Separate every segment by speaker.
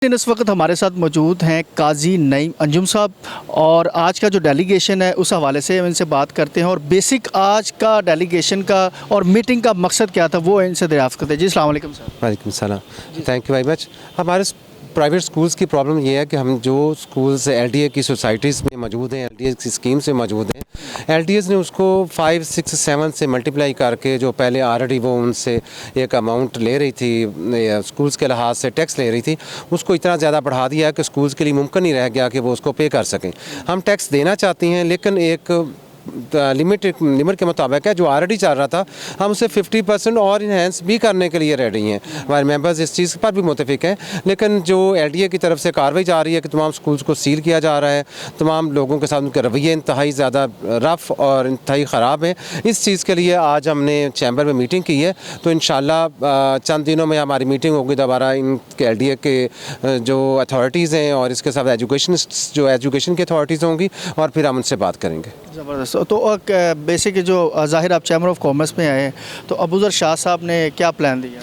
Speaker 1: इस वक्त हमारे साथ मौजूद हैं काजी नईम अंजुम साहब और आज का जो डेलीगेशन है उस हवाले से हम इनसे बात करते हैं और बेसिक आज का डेलीगेशन का और मीटिंग का मकसद क्या था वो इनसे दरियाफ्त करते हैं। जी अस्सलाम वालेकुम सर।
Speaker 2: वालेकुम सलाम। Thank you very much. हमारे प्राइवेट स्कूल्स की प्रॉब्लम ये है कि हम जो स्कूल्स एलडीए की सोसाइटीज़ में मौजूद हैं, एलडीए की स्कीम से मौजूद हैं, एलडीएस ने उसको 5, 6, 7 से मल्टीप्लाई करके जो पहले ऑलरेडी वो उनसे एक अमाउंट ले रही थी स्कूल्स के लिहाज से टैक्स ले रही थी, उसको इतना ज़्यादा बढ़ा दिया है कि स्कूल्स के लिए मुमकिन नहीं रह गया कि वो उसको पे कर सकें। हम टैक्स देना चाहती हैं लेकिन एक लिमिट के मुताबिक है जो ऑलरेडी चल रहा था, हम उसे 50% और इन्हेंस भी करने के लिए रेडी हैं। हमारे मेंबर्स इस चीज़ पर भी मुतफिक हैं, लेकिन जो एलडीए की तरफ से कार्रवाई जा रही है कि तमाम स्कूल्स को सील किया जा रहा है, तमाम लोगों के साथ उनके रवैये इंतहाई ज़्यादा रफ़ और इंतहाई ख़राब हैं। इस चीज़ के लिए आज हमने चैम्बर में मीटिंग की है, तो इंशाल्लाह चंद दिनों में हमारी मीटिंग होगी दोबारा इनके एलडीए के जो अथॉरिटीज़ हैं और इसके साथ एजुकेशन की अथॉरिटीज़ होंगी और फिर हम उनसे बात करेंगे।
Speaker 1: ज़बरदस्त। तो बेसिक जो ज़ाहिर आप चैम्बर ऑफ कॉमर्स में आए हैं, तो अबूज़र शाह साहब ने क्या प्लान दिया?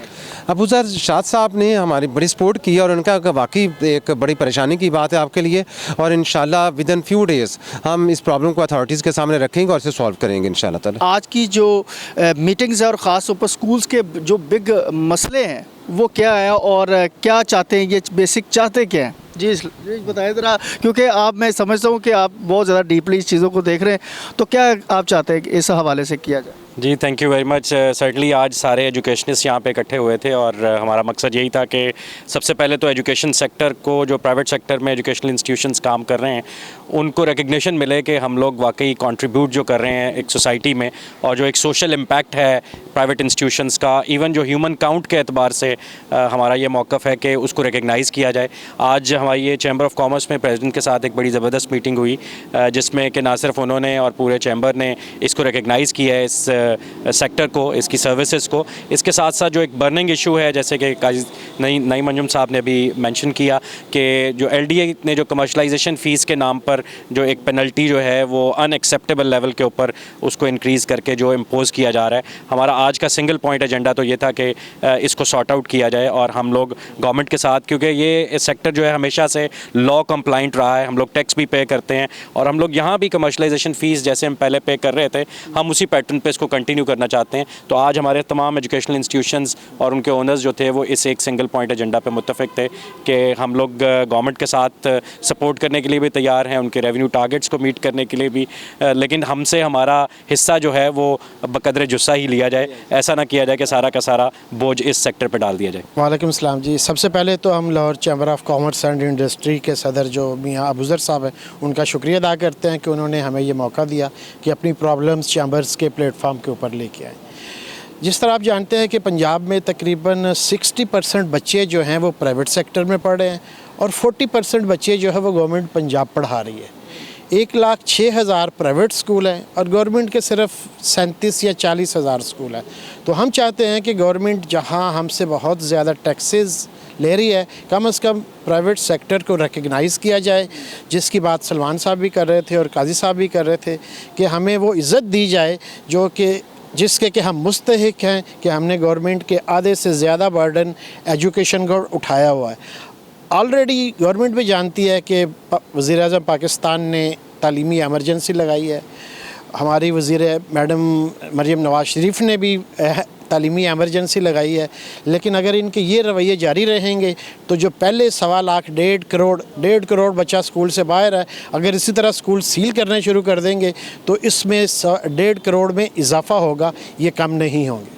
Speaker 2: अबूज़र शाह साहब ने हमारी बड़ी सपोर्ट की और उनका वाकई एक बड़ी परेशानी की बात है आपके लिए, और इंशाल्लाह विद इन फ्यू डेज़ हम इस प्रॉब्लम को अथॉरिटीज़ के सामने रखेंगे और इसे सॉल्व करेंगे इंशाल्लाह ताला।
Speaker 1: आज की जो मीटिंग्स है और ख़ास तौर पर स्कूल्स के जो बिग मसले हैं वो क्या है और क्या चाहते हैं, ये बेसिक चाहते क्या हैं? जी बताएं ज़रा, क्योंकि मैं समझता हूँ कि आप बहुत ज़्यादा डीपली इस चीज़ों को देख रहे हैं, तो क्या आप चाहते हैं कि इस हवाले से किया जाए?
Speaker 3: जी thank you very much. Certainly आज सारे एजुकेशनिस्ट यहाँ पे इकट्ठे हुए थे और हमारा मकसद यही था कि सबसे पहले तो एजुकेशन सेक्टर को, जो प्राइवेट सेक्टर में एजुकेशनल इंस्टीट्यूशंस काम कर रहे हैं, उनको रिकग्निशन मिले कि हम लोग वाकई कंट्रीब्यूट जो कर रहे हैं एक सोसाइटी में, और जो एक सोशल इम्पैक्ट है प्राइवेट इंस्टीट्यूशंस का, इवन जो ह्यूमन काउंट के एतबार से हमारा ये मौक़िफ़ है कि उसको रिकग्नाइज़ किया जाए। आज हमारी ये चैम्बर ऑफ कॉमर्स में प्रेसिडेंट के साथ एक बड़ी ज़बरदस्त मीटिंग हुई जिसमें कि ना सिर्फ उन्होंने और पूरे चैम्बर ने इसको रिकग्नाइज़ किया है, इस सेक्टर को, इसकी सर्विसेज को। इसके साथ साथ जो एक बर्निंग इशू है, जैसे कि नईम अंजुम साहब ने भी मेंशन किया कि जो एलडीए ने जो कमर्शलाइजेशन फ़ीस के नाम पर जो एक पेनल्टी जो है वो अनएक्सेप्टेबल लेवल के ऊपर उसको इंक्रीज़ करके जो इम्पोज़ किया जा रहा है, हमारा आज का सिंगल पॉइंट एजेंडा तो ये था कि इसको सॉर्ट आउट किया जाए और हम लोग गवर्नमेंट के साथ, क्योंकि ये सेक्टर जो है हमेशा से लॉ कंप्लाइंट रहा है, हम लोग टैक्स भी पे करते हैं और हम लोग यहाँ भी कमर्शलाइजेशन फ़ीस जैसे हम पहले पे कर रहे थे, हम उसी पैटर्न पे इसको कंटिन्यू करना चाहते हैं। तो आज हमारे तमाम एजुकेशनल इंस्टीट्यूशंस और उनके ओनर्स जो थे वो इस एक सिंगल पॉइंट एजेंडा पे मुत्तफिक थे कि हम लोग गवर्नमेंट के साथ सपोर्ट करने के लिए भी तैयार हैं, उनके रेवेन्यू टारगेट्स को मीट करने के लिए भी, लेकिन हमसे हमारा हिस्सा जो है वो बकदर जुस्सा ही लिया जाए, ऐसा ना किया जाए कि सारा का सारा बोझ इस सेक्टर पर डाल दिया जाए।
Speaker 4: वालेकुम सलाम जी। सबसे पहले तो हम Lahore chamber of commerce and industry के सदर जो मियाँ अबूज़र साहब हैं, उनका शुक्रिया अदा करते हैं कि उन्होंने हमें ये मौका दिया कि अपनी प्रॉब्लम्स चैम्बर्स के प्लेटफॉर्म के ऊपर लेके आए। जिस तरह आप जानते हैं कि पंजाब में तकरीबन 60% बच्चे जो हैं वो प्राइवेट सेक्टर में पढ़ रहे हैं और 40% बच्चे जो है वो गवर्नमेंट पंजाब पढ़ा रही है। 1,06,000 प्राइवेट स्कूल हैं और गवर्नमेंट के सिर्फ 37 या 40,000 स्कूल हैं। तो हम चाहते हैं कि गवर्नमेंट जहां हमसे बहुत ज़्यादा टैक्सेस ले रही है, कम से कम प्राइवेट सेक्टर को रिकग्नाइज़ किया जाए, जिसकी बात सलमान साहब भी कर रहे थे और काजी साहब भी कर रहे थे कि हमें वो इज़्ज़त दी जाए जो कि जिसके कि हम मुस्तहिक हैं कि हमने गवर्नमेंट के आधे से ज़्यादा बर्डन एजुकेशन को उठाया हुआ है। ऑलरेडी गवर्नमेंट भी जानती है कि वज़ीर-ए-आज़म पाकिस्तान ने तालीमी एमरजेंसी लगाई है, हमारी वज़ीर मैडम मरीम नवाज़ शरीफ ने भी तालीमी एमरजेंसी लगाई है, लेकिन अगर इनके ये रवैये जारी रहेंगे तो जो पहले 1.25 लाख 1.5 करोड़ बच्चा स्कूल से बाहर है, अगर इसी तरह स्कूल सील करने शुरू कर देंगे तो इसमें 1.5 करोड़ में इजाफ़ा होगा, ये कम नहीं होंगे।